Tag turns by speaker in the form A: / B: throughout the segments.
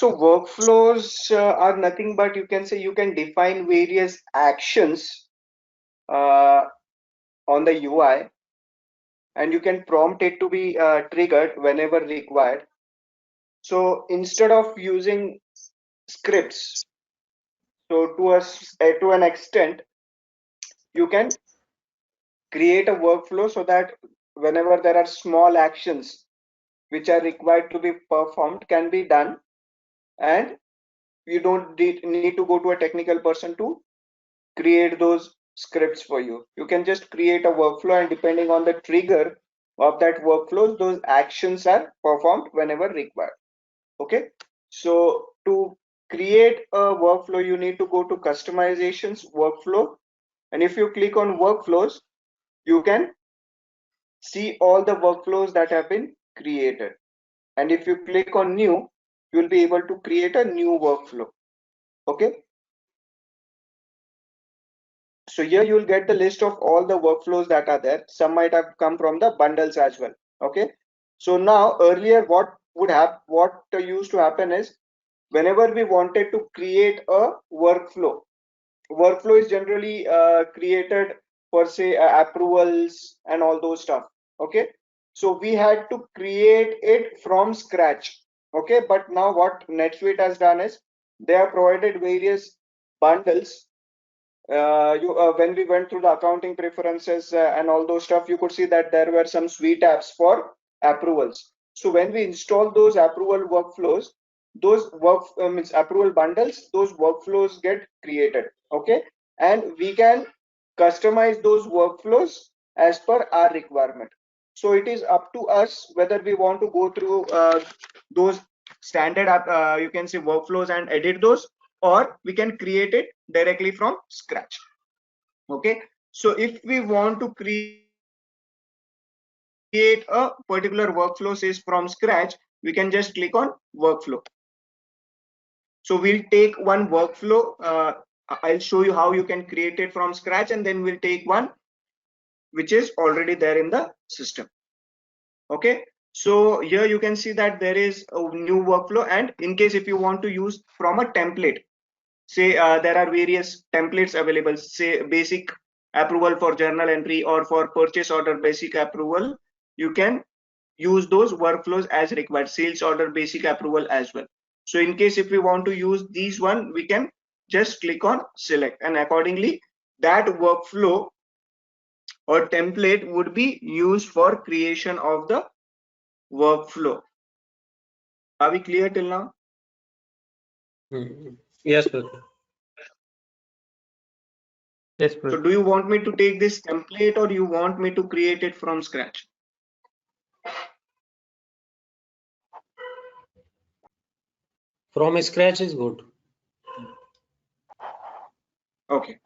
A: So workflows are nothing but, you can say, you can define various actions uh, on the UI, and you can prompt it to be triggered whenever required. So instead of using scripts, so to an extent, you can create a workflow so that whenever there are small actions which are required to be performed can be done, and you don't need to go to a technical person to create those scripts for you. You can just create a workflow, and depending on the trigger of that workflow, those actions are performed whenever required. Okay, so to create a workflow, you need to go to customizations, workflow, and if you click on workflows, you can see all the workflows that have been created. And if you click on new, you'll be able to create a new workflow. Okay, so here you'll get the list of all the workflows that are there. Some might have come from the bundles as well. Okay, so now earlier what used to happen is, whenever we wanted to create a workflow is generally created for, say, approvals and all those stuff. Okay, so we had to create it from scratch. Okay, but now what NetSuite has done is, they have provided various bundles. When we went through the accounting preferences and all those stuff, you could see that there were some suite apps for approvals. So when we install those approval workflows, those means approval bundles, those workflows get created. Okay, and we can customize those workflows as per our requirement. So it is up to us whether we want to go through those standard you can say workflows and edit those, or we can create it directly from scratch. Okay, so if we want to create a particular workflow, says from scratch, we can just click on workflow. So we'll take one workflow. I'll show you how you can create it from scratch, and then we'll take one which is already there in the system. Okay, so here you can see that there is a new workflow, and in case if you want to use from a template, say there are various templates available, say basic approval for journal entry, or for purchase order basic approval, you can use those workflows as required, sales order basic approval as well. So in case if we want to use these one, we can just click on select, and accordingly that workflow or template would be used for creation of the workflow. Are we clear till now?
B: Yes, brother. Yes, brother.
A: So do you want me to take this template, or you want me to create it from scratch?
B: From scratch is good.
A: Okay.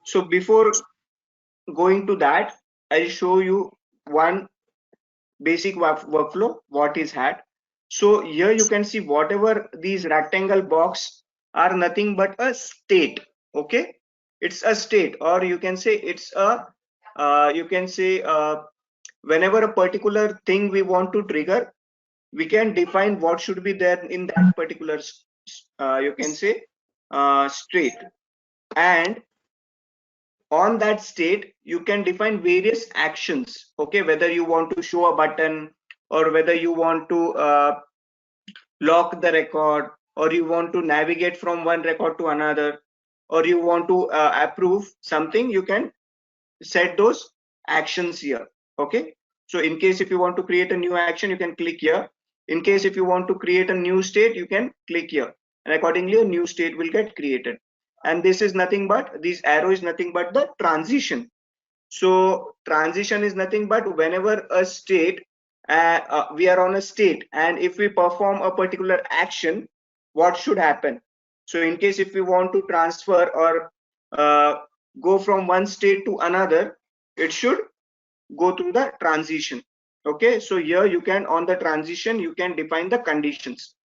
A: So before going to that, I'll show you one basic workflow what is had. So here you can see whatever these rectangle box are nothing but a state. Okay, it's a state, or you can say it's a whenever a particular thing we want to trigger, we can define what should be there in that particular you can say state, and on that state you can define various actions. Okay, whether you want to show a button, or whether you want to lock the record, or you want to navigate from one record to another, or you want to approve something, you can set those actions here. Okay, so in case if you want to create a new action, you can click here. In case if you want to create a new state, you can click here, and accordingly a new state will get created. And this is nothing but, this arrow is nothing but the transition. So transition is nothing but whenever a state we are on a state, and if we perform a particular action, what should happen. So in case if we want to transfer or go from one state to another, it should go through the transition. Okay, so here you can, on the transition, you can define the conditions.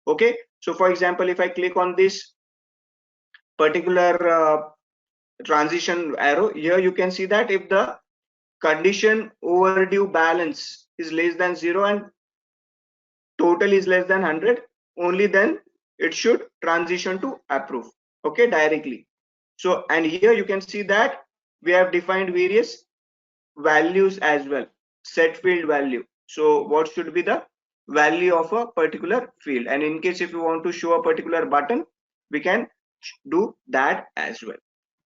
A: Okay, so for example, if I click on this particular transition arrow, here you can see that if the condition overdue balance is less than 0 and total is less than 100, only then it should transition to approve, okay, directly. So, and here you can see that we have defined various values as well, set field value. So what should be the value of a particular field, and in case if you want to show a particular button, we can do that as well.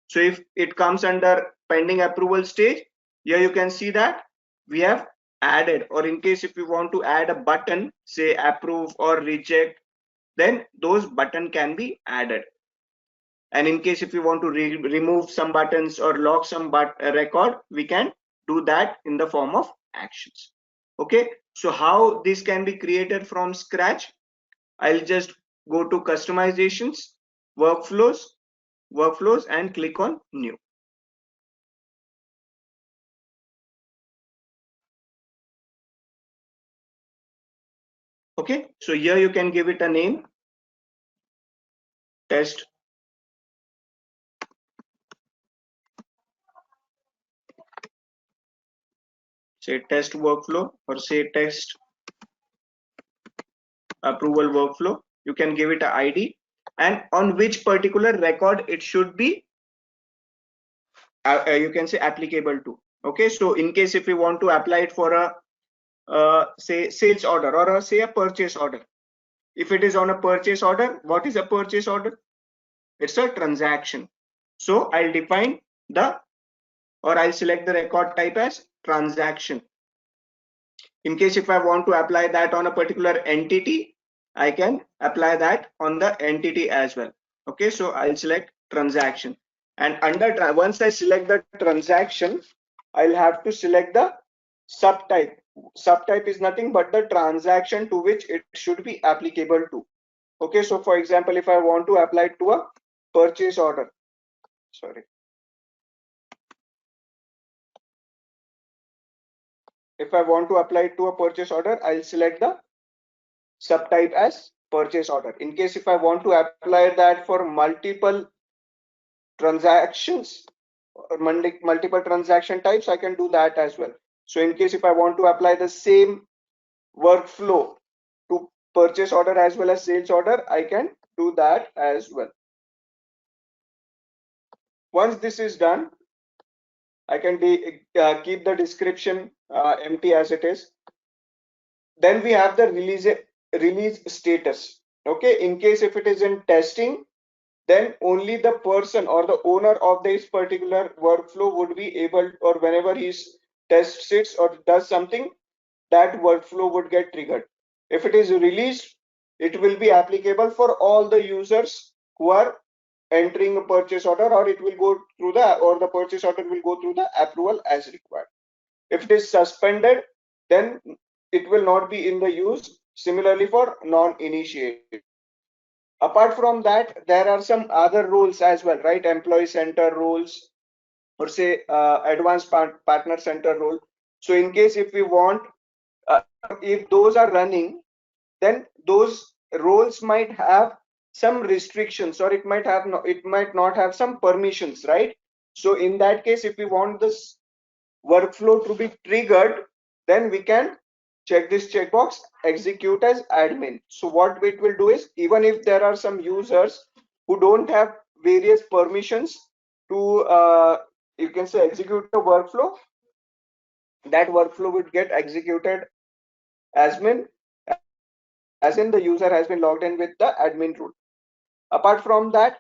A: So if it comes under pending approval stage, here you can see that we have added, or in case if you want to add a button, say approve or reject, then those button can be added. And in case if you want to remove some buttons or lock some record, we can do that in the form of actions. Okay, so how this can be created from scratch? I'll just go to customizations, workflows and click on new. Okay, so here you can give it a name, test say test workflow, or say test approval workflow. You can give it an ID, and on which particular record it should be you can say applicable to. Okay, so in case if we want to apply it for a say sales order, or say a purchase order, if it is on a purchase order, what is a purchase order? It's a transaction. So I'll define the, or I'll select the record type as transaction. In case if I want to apply that on a particular entity, I can apply that on the entity as well. Okay, so I'll select transaction, and under once I select the transaction, I'll have to select the subtype. Subtype is nothing but the transaction to which it should be applicable to. Okay, so for example, if I want to apply it to a purchase order, sorry, if I want to apply it to a purchase order, I'll select the subtype as purchase order. In case if I want to apply that for multiple transactions or multiple transaction types, I can do that as well. So in case if I want to apply the same workflow to purchase order as well as sales order, I can do that as well. Once this is done, I can keep the description empty as it is. Then we have the release status. Okay, in case if it is in testing, then only the person or the owner of this particular workflow would be able, or whenever he tests it or does something, that workflow would get triggered. If it is released, it will be applicable for all the users who are entering a purchase order, or it will go through the purchase order will go through the approval as required. If it is suspended, then it will not be in the use. Similarly for non-initiated. Apart from that, there are some other rules as well, right? Employee center rules, or say advanced partner center rule. So in case if we want, if those are running, then those roles might have some restrictions, or it might not have some permissions, right? So in that case, if we want this workflow to be triggered, then we can check this checkbox, execute as admin. So what it will do is, even if there are some users who don't have various permissions to you can say execute the workflow, that workflow would get executed admin, as in the user has been logged in with the admin rule. Apart from that,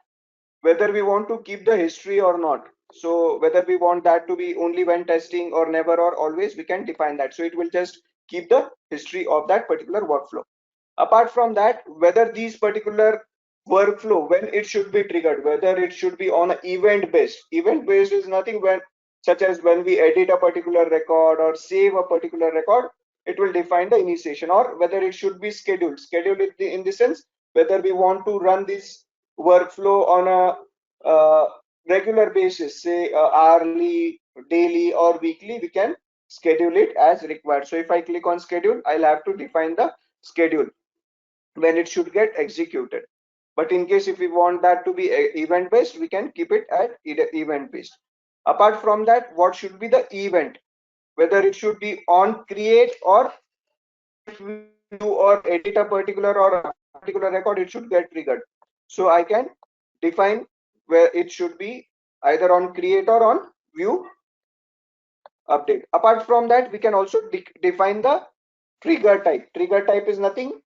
A: whether we want to keep the history or not, so whether we want that to be only when testing or never or always, we can define that. So it will just keep the history of that particular workflow. Apart from that, whether these particular workflow, when it should be triggered, whether it should be on an event based is nothing when, such as when we edit a particular record or save a particular record, it will define the initiation, or whether it should be scheduled in the sense whether we want to run this workflow on a regular basis, say hourly, daily or weekly, we can schedule it as required. So if I click on schedule, I'll have to define the schedule when it should get executed. But in case if we want that to be event based, we can keep it at event based. Apart from that, what should be the event, whether it should be on create, or if we or edit a particular record, it should get triggered. So I can define where it should be either on create or on view update. Apart from that, we can also define the trigger type. Trigger type is nothing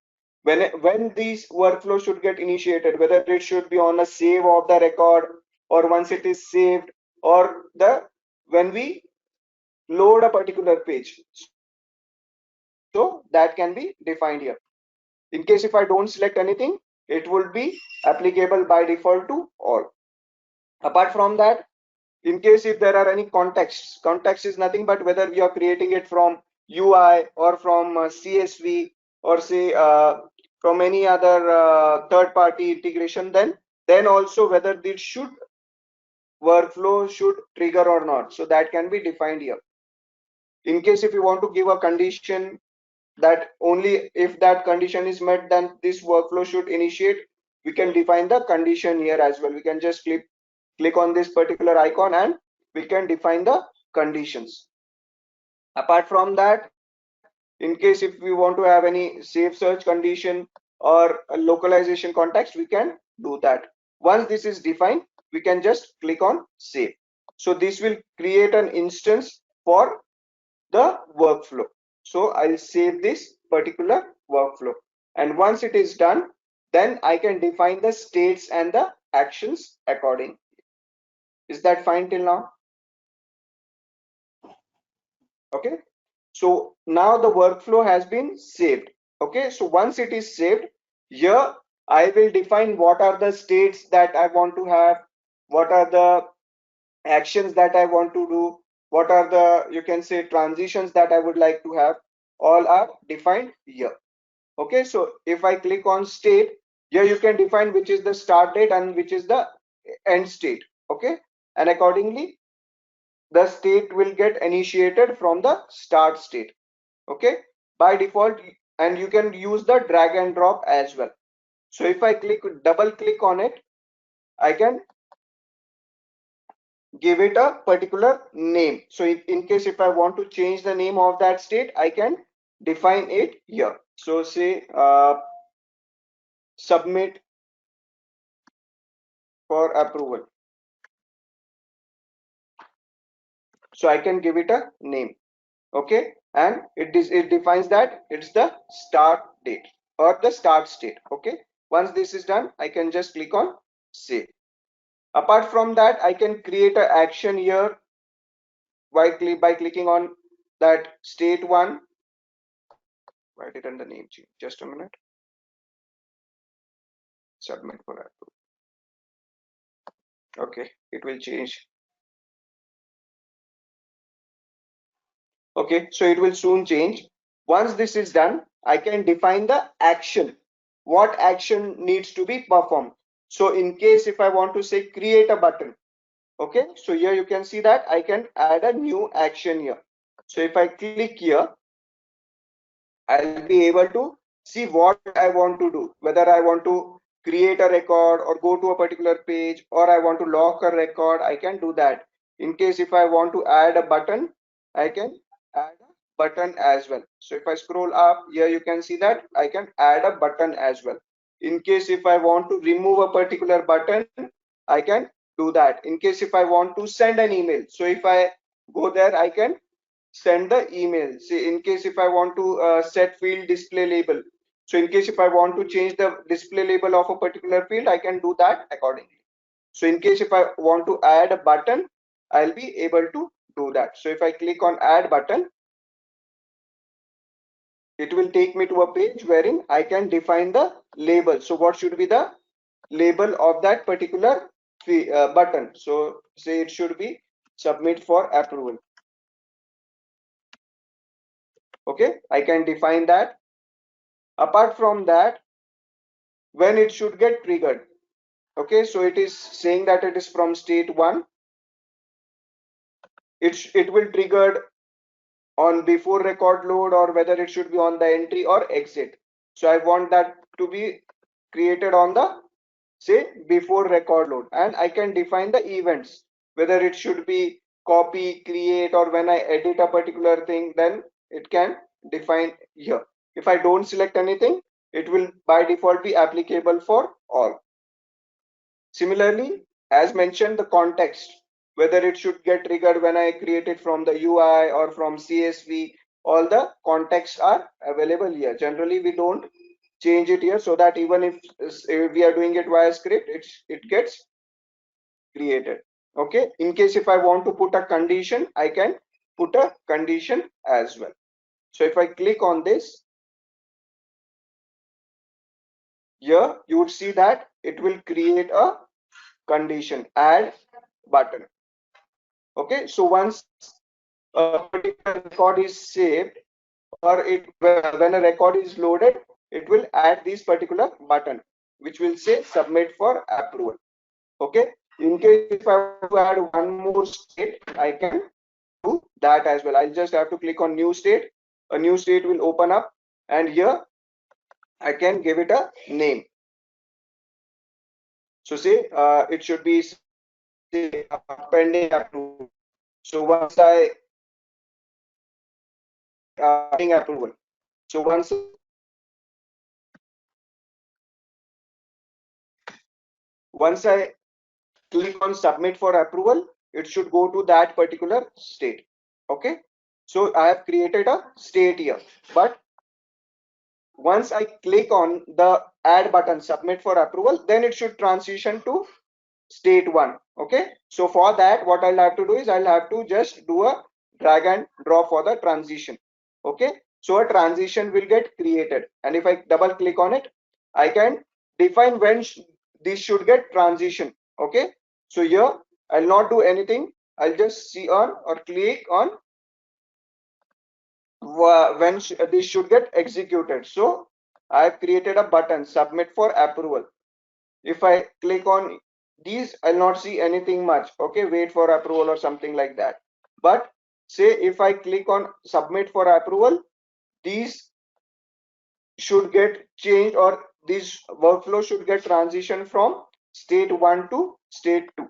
A: when these workflow should get initiated, whether it should be on a save of the record or once it is saved, or the when we load a particular page. So that can be defined here. In case if I don't select anything, it will be applicable by default to all. Apart from that, in case if there are any contexts, context is nothing but whether we are creating it from UI or from CSV or say from any other third-party integration, then also whether this should workflow should trigger or not. So that can be defined here. In case if you want to give a condition that only if that condition is met, then this workflow should initiate, we can define the condition here as well. We can just click on this particular icon and we can define the conditions. Apart from that, in case if we want to have any safe search condition or a localization context, we can do that. Once this is defined, we can just click on save. So this will create an instance for the workflow. So I'll save this particular workflow, and once it is done, then I can define the states and the actions according. Is that fine till now? Okay, so now the workflow has been saved. Okay, so once it is saved, here I will define what are the states that I want to have, what are the actions that I want to do, what are the, you can say, transitions that I would like to have. All are defined here. Okay, so if I click on state, here you can define which is the start date and which is the end state. Okay, and accordingly the state will get initiated from the start state. Okay, by default, and you can use the drag and drop as well. So if I double click on it, I can give it a particular name. So if, in case if I want to change the name of that state, I can define it here. So say submit for approval. So I can give it a name. Okay, and it defines that it's the start date or the start state. Okay, once this is done, I can just click on save. Apart from that, I can create an action here by clicking on that state one. Why didn't the name change? Just a minute. Submit for approval. Okay, it will change. Okay, so it will soon change. Once this is done, I can define the action. What action needs to be performed? So in case if I want to say create a button, okay, so here you can see that I can add a new action here. So if I click here, I'll be able to see what I want to do, whether I want to create a record or go to a particular page, or I want to lock a record, I can do that. In case if I want to add a button, I can add a button as well. So if I scroll up here, you can see that I can add a button as well. In case if I want to remove a particular button, I can do that. In case if I want to send an email, so if I go there, I can send the email. Say in case if I want to set field display label, so in case if I want to change the display label of a particular field, I can do that accordingly. So in case if I want to add a button, I'll be able to do that. So if I click on add button, it will take me to a page wherein I can define the label. So what should be the label of that particular button? So say it should be submit for approval. Okay, I can define that. Apart from that, when it should get triggered, okay, so it is saying that it is from state 1. It will triggered on before record load, or whether it should be on the entry or exit. So I want that to be created on the, say, before record load, and I can define the events, whether it should be copy, create, or when I edit a particular thing, then it can define here. If I don't select anything, it will by default be applicable for all. Similarly, as mentioned, the context, whether it should get triggered when I create it from the UI or from CSV, all the contexts are available here. Generally, we don't change it here, so that even if we are doing it via script, it gets created. Okay, in case if I want to put a condition, I can put a condition as well. So if I click on this, here you would see that it will create a condition add button. Okay, so once a particular record is saved, or when a record is loaded, it will add this particular button which will say submit for approval. Okay, in case if I want to add one more state, I can do that as well. I'll just have to click on new state. A new state will open up, and here I can give it a name. So say it should be, say, pending approval. So once I pending approval. So once I click on submit for approval, it should go to that particular state. Okay, so I have created a state here, but once I click on the add button submit for approval, then it should transition to state 1. Okay, so for that, what I'll have to do is I'll have to just do a drag and drop for the transition. Okay, so a transition will get created, and if I double click on it, I can define when this should get transition. Okay, so here I'll not do anything. I'll just see on or click on when this should get executed. So I've created a button submit for approval. If I click on these, I'll not see anything much. Okay, wait for approval or something like that. But say if I click on submit for approval, these should get changed, or this workflow should get transition from state 1 to state 2.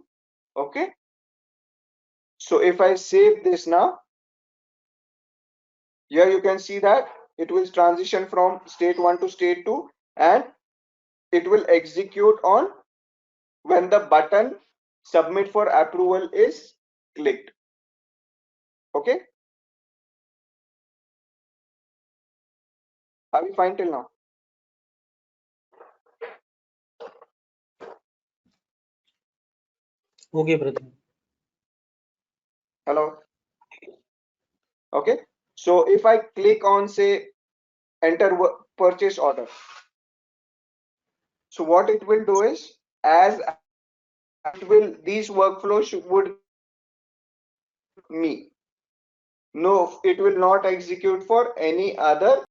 A: Okay, so if I save this now, here you can see that it will transition from state 1 to state 2, and it will execute on when the button submit for approval is clicked. Okay, are we fine till now?
B: Okay, brother.
A: Hello. Okay, so if I click on, say, enter purchase order, so what it will do is, as it will, these workflows would me, no, it will not execute for any other.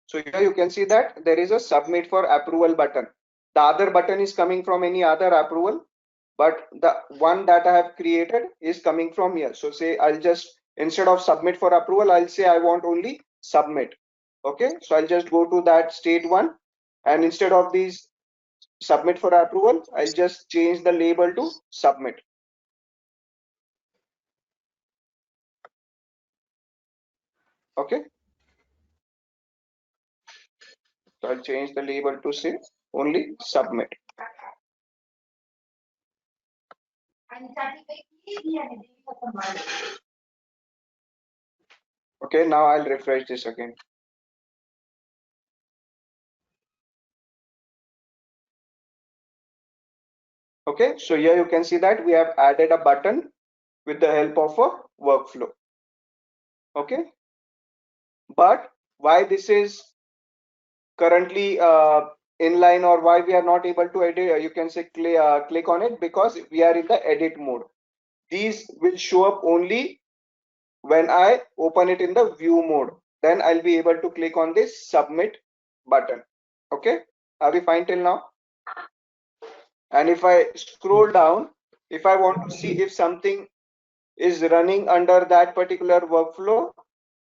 A: So here you can see that there is a submit for approval button. The other button is coming from any other approval, but the one that I have created is coming from here. So say I'll just, instead of submit for approval, I'll say I want only submit. Okay, so I'll just go to that state 1, and instead of these submit for approval, I'll just change the label to submit. Okay, so I'll change the label to say only submit. Okay, now I'll refresh this again. Okay, so here you can see that we have added a button with the help of a workflow. Okay, but why this is currently inline, or why we are not able to edit, you can say click on it, because we are in the edit mode. These will show up only when I open it in the view mode. Then I'll be able to click on this submit button. Okay, are we fine till now? And if I scroll down, if I want to see if something is running under that particular workflow,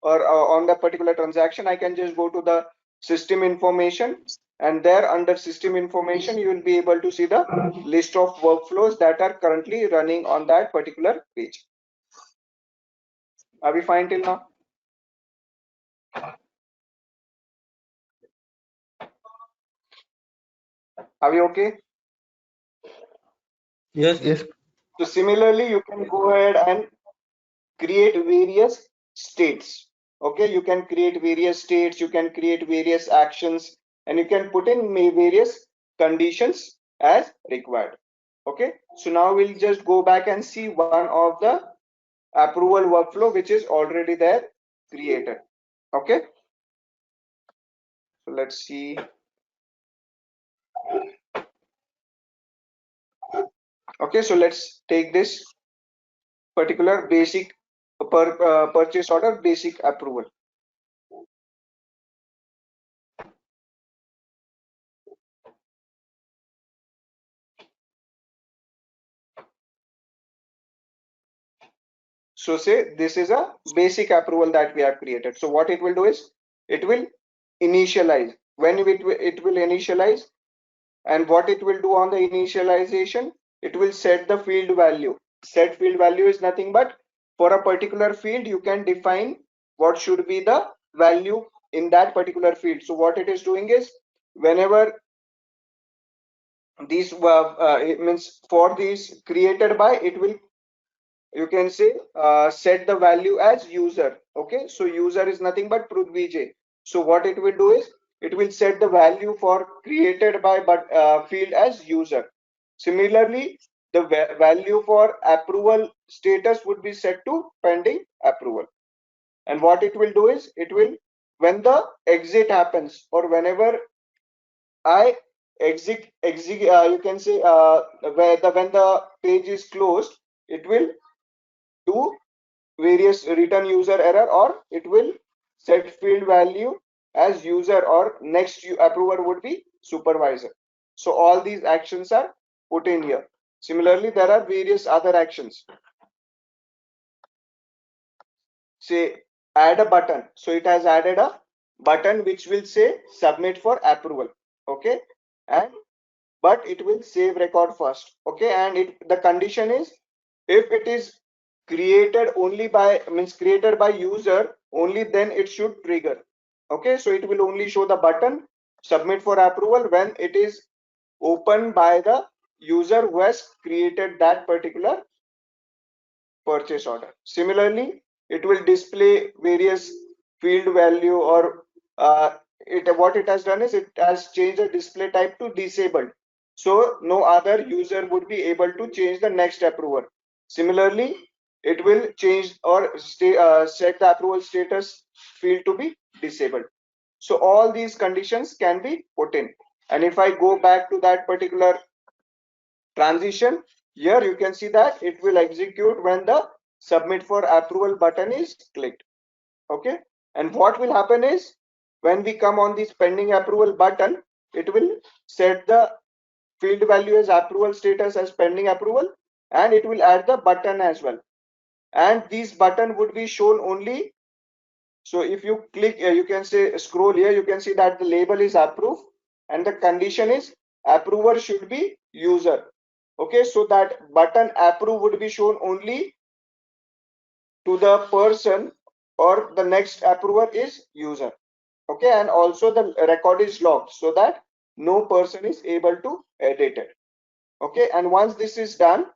A: or on that particular transaction, I can just go to the system information, and there under system information you will be able to see the list of workflows that are currently running on that particular page. Are we fine till now? Are we okay?
B: Yes.
C: Yes.
A: So similarly, you can go ahead and create various states. Okay, you can create various states, you can create various actions, and you can put in various conditions as required. Okay, so now we'll just go back and see one of the approval workflow which is already there created. Okay, so let's see. Okay, so let's take this particular basic purchase order basic approval. So say this is a basic approval that we have created. So what it will do is it will initialize. When it will initialize, and what it will do on the initialization, it will set the field value. Set field value is nothing but for a particular field you can define what should be the value in that particular field. So what it is doing is whenever these it means for these created by, it will, you can say, set the value as user. Okay, so user is nothing but prudvj. So what it will do is it will set the value for created by but field as user. Similarly, the value for approval status would be set to pending approval. And what it will do is it will, when the exit happens or whenever I exit, you can say, when the page is closed, it will do various return user error, or it will set field value as user, or next approver would be supervisor. So all these actions are put in here. Similarly, there are various other actions. Say add a button. So it has added a button which will say submit for approval. Okay, and but it will save record first. Okay, and the condition is if it is created only by, means created by user only, then it should trigger. Okay, so it will only show the button submit for approval when it is opened by the user who has created that particular purchase order. Similarly, it will display various field value, or what it has done is it has changed the display type to disabled. So no other user would be able to change the next approver. Similarly, it will change or set the approval status field to be disabled. So all these conditions can be put in. And if I go back to that particular transition, here you can see that it will execute when the submit for approval button is clicked. Okay, and what will happen is when we come on this pending approval button, it will set the field value as approval status as pending approval, and it will add the button as well. And this button would be shown only, so if you click, you can say scroll here, you can see that the label is approved and the condition is approver should be user. Okay, so that button approve would be shown only to the person, or the next approver is user. Okay, and also the record is logged so that no person is able to edit it. Okay, and once this is done,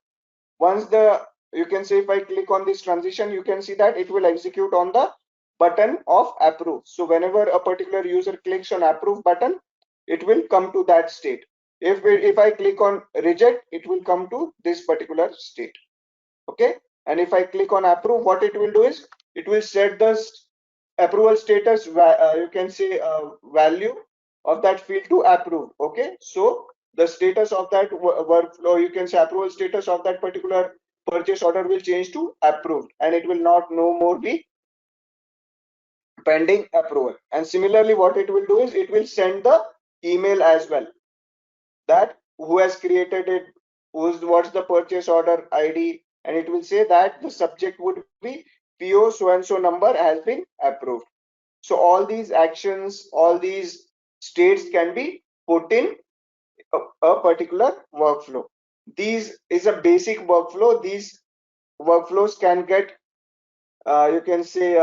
A: once the, you can say, if I click on this transition, you can see that it will execute on the button of approve. So whenever a particular user clicks on approve button, it will come to that state. If I click on reject, it will come to this particular state. Okay, and if I click on approve, what it will do is it will set the approval status, you can say, value of that field to approve. Okay, so the status of that workflow, you can say approval status of that particular purchase order will change to approved, and it will not no more be pending approval. And similarly, what it will do is it will send the email as well, that who has created it, what's the purchase order ID, and it will say that the subject would be PO so and so number has been approved. So all these actions, all these states can be put in a particular workflow. These is a basic workflow. These workflows can get, you can say,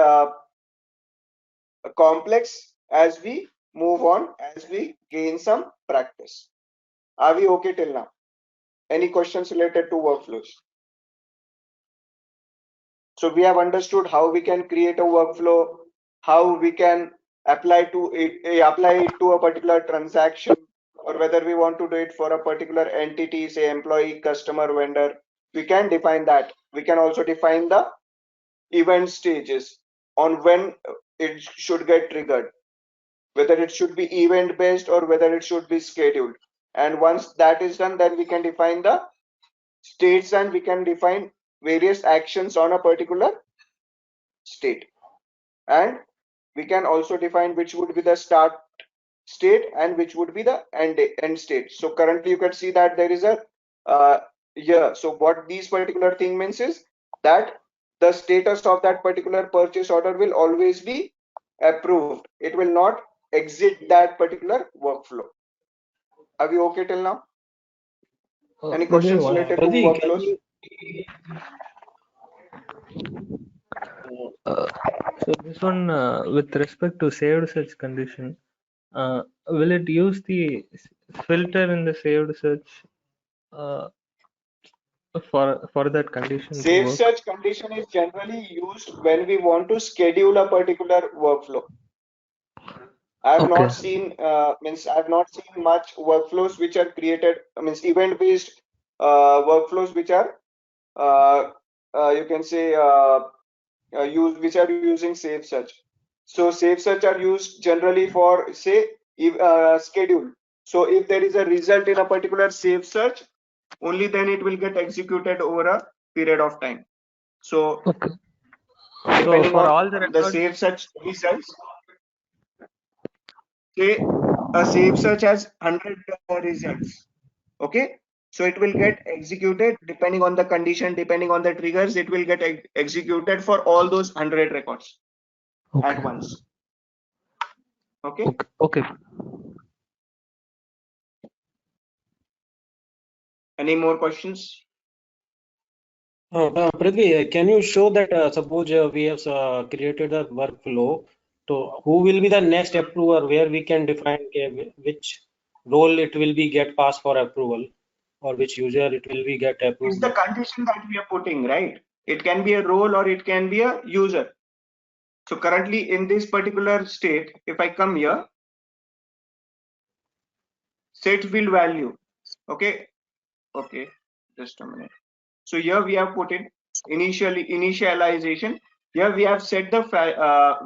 A: complex as we move on, as we gain some practice. Are we okay till now? Any questions related to workflows? So we have understood how we can create a workflow, how we can apply it to a particular transaction, or whether we want to do it for a particular entity, say employee, customer, vendor. We can define that. We can also define the event stages on when it should get triggered, whether it should be event based or whether it should be scheduled. And once that is done, then we can define the states and we can define various actions on a particular state. And we can also define which would be the start state and which would be the end state. So currently you can see that there is a here. So what these particular thing means is that the status of that particular purchase order will always be approved. It will not exit that particular workflow. Are we okay till now? Any questions related to
B: Pradeep, can
A: workflows?
C: So this one, with respect to saved search condition, will it use the filter in the saved search uh, for that condition to
A: Save
C: work?
A: search condition is generally used when we want to schedule a particular workflow. I have not seen I've not seen much workflows which are created, event based workflows which are you can say which are using save search. So save search are used generally for say schedule. So if there is a result in a particular save search, only then it will get executed over a period of time. So
C: Okay.
A: depending
C: So for
A: on
C: all the
A: the
C: records,
A: save search results, say a save search has 100 results. Okay, so it will get executed depending on the condition, depending on the triggers. It will get executed for all those 100 records at once. Okay.
C: Okay.
A: Any more questions?
B: Prithvi, can you show that suppose we have created a workflow, so who will be the next approver where we can define which role it will be get passed for approval or which user it will be get
A: It's
B: approved?
A: the condition that we are putting, right? It can be a role or it can be a user. So currently in this particular state, if I come here, set field value. Okay. Okay. Just a minute. So here we have put in initialization. Here we have set the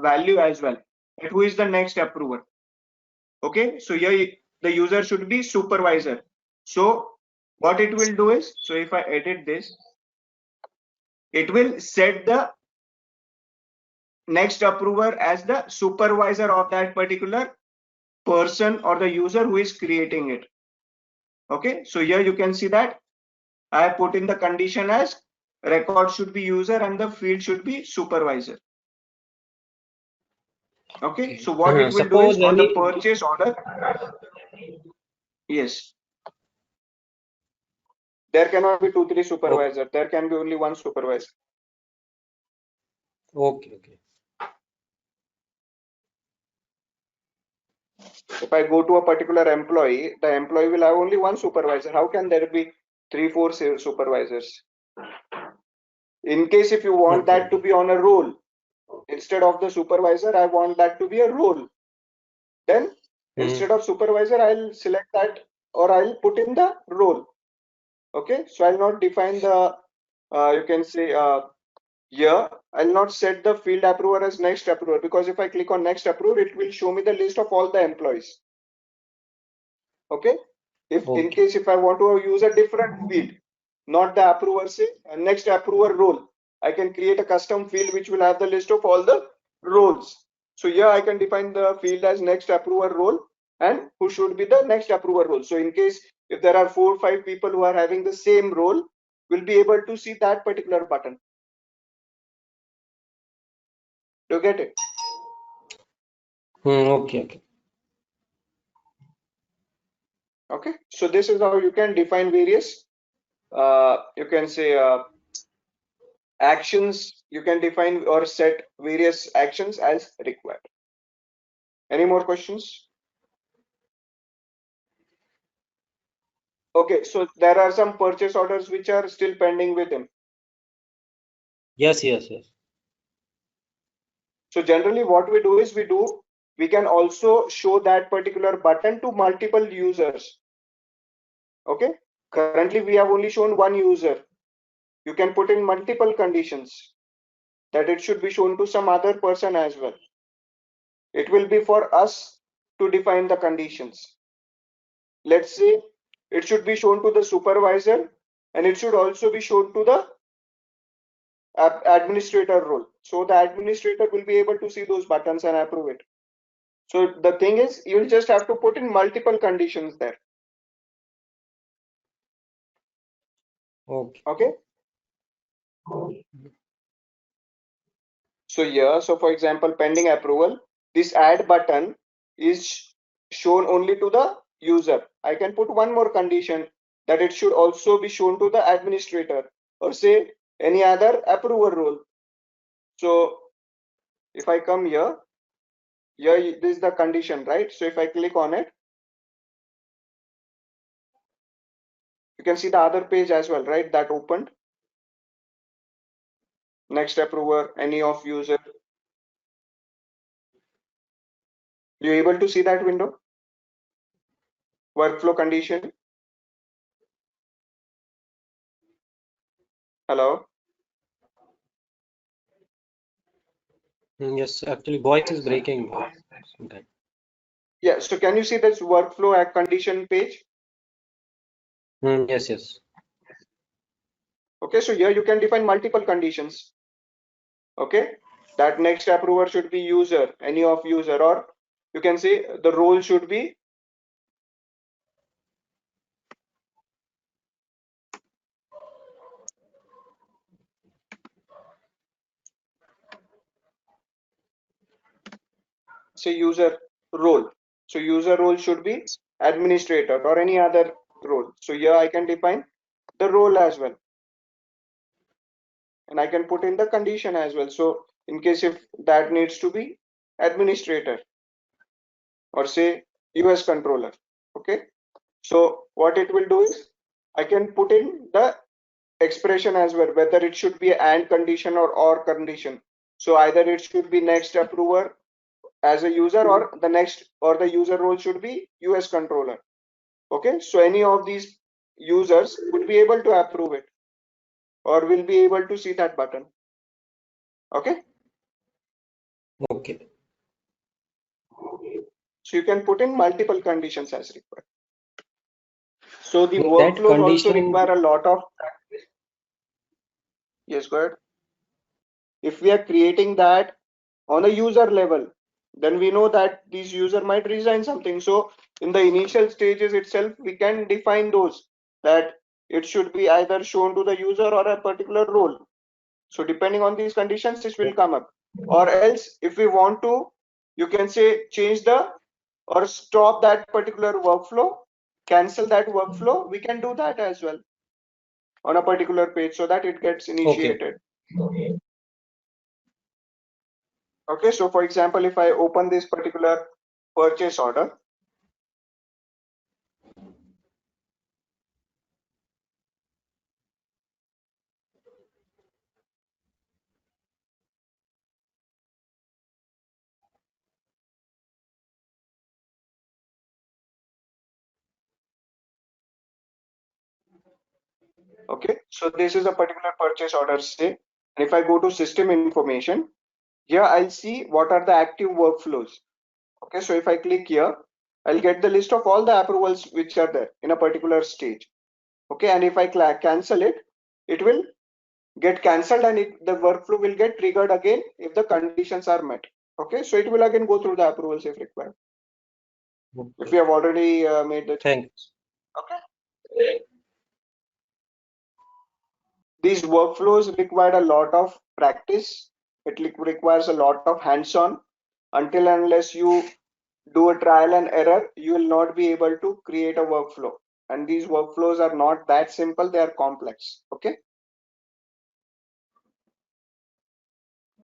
A: value as well. And who is the next approver? Okay. So here the user should be supervisor. So what it will do is, so if I edit this, it will set the next approver as the supervisor of that particular person or the user who is creating it. Okay. So here you can see that I have put in the condition as record should be user and the field should be supervisor. Okay, so what it will do is
B: Suppose
A: on the
B: any
A: purchase order, yes, there cannot be 2-3 supervisors. There can be only one supervisor.
B: okay.
A: If I go to a particular employee, the employee will have only one supervisor. How can there be 3-4 supervisors? In case if you want that to be on a role, instead of the supervisor, I want that to be a role. Then instead of supervisor, I'll select that or I'll put in the role. Okay, so I'll not define the you can say here I'll not set the field approver as next approver, because if I click on next approver, it will show me the list of all the employees. Okay, if in case if I want to use a different field, not the approver, say next approver role, I can create a custom field which will have the list of all the roles. So here I can define the field as next approver role and who should be the next approver role. So in case if there are 4 or 5 people who are having the same role, we'll be able to see that particular button. Do you get it?
B: Okay.
A: Okay, so this is how you can define various you can say actions. You can define or set various actions as required. Any more questions? Okay, so there are some purchase orders which are still pending with him.
B: Yes.
A: So generally what we do is we can also show that particular button to multiple users. Okay, currently we have only shown one user. You can put in multiple conditions that it should be shown to some other person as well. It will be for us to define the conditions. Let's say it should be shown to the supervisor and it should also be shown to the administrator role. So the administrator will be able to see those buttons and approve it. So the thing is, you'll just have to put in multiple conditions there.
B: Okay.
A: Okay. So here, so for example, pending approval, this add button is shown only to the user. I can put one more condition that it should also be shown to the administrator or say any other approver role. So if I come here, this is the condition, right? So if I click on it, you can see the other page as well, right? That opened. Next approver, any of user. You able to see that window? Workflow condition. Hello.
B: Yes, actually voice is breaking sometimes.
A: Yeah, so can you see this workflow condition page?
B: Yes.
A: Okay, so here you can define multiple conditions. Okay, that next approver should be user, any of user, or you can say the role should be say user role. So user role should be administrator or any other role. So here I can define the role as well. And I can put in the condition as well. So in case if that needs to be administrator or say US controller. Okay. So what it will do is I can put in the expression as well, whether it should be and condition or condition. So either it should be next approver as a user or the user role should be US controller. Okay. So any of these users would be able to approve it or will be able to see that button. Okay.
B: Okay.
A: So you can put in multiple conditions as required. So the
B: That
A: workflows also
B: condition.
A: require a lot of practice. Yes, go ahead. If we are creating that on a user level, then we know that this user might resign something. So in the initial stages itself, we can define those that it should be either shown to the user or a particular role. So depending on these conditions, this will come up. Or else if we want to, you can say change the or stop that particular workflow, cancel that workflow. We can do that as well on a particular page so that it gets
B: Okay.
A: initiated. Okay, so for example, if I open this particular purchase order, okay, so this is a particular purchase order, say, and if I go to system information, here I'll see what are the active workflows. Okay, so if I click here, I'll get the list of all the approvals which are there in a particular stage. Okay, and if I cancel it, it will get cancelled and the workflow will get triggered again if the conditions are met. Okay, so it will again go through the approvals if required. If we have already made the
B: Thanks.
A: okay. These workflows require a lot of practice. It requires a lot of hands-on. Until unless you do a trial and error, you will not be able to create a workflow. And these workflows are not that simple, they are complex. Okay.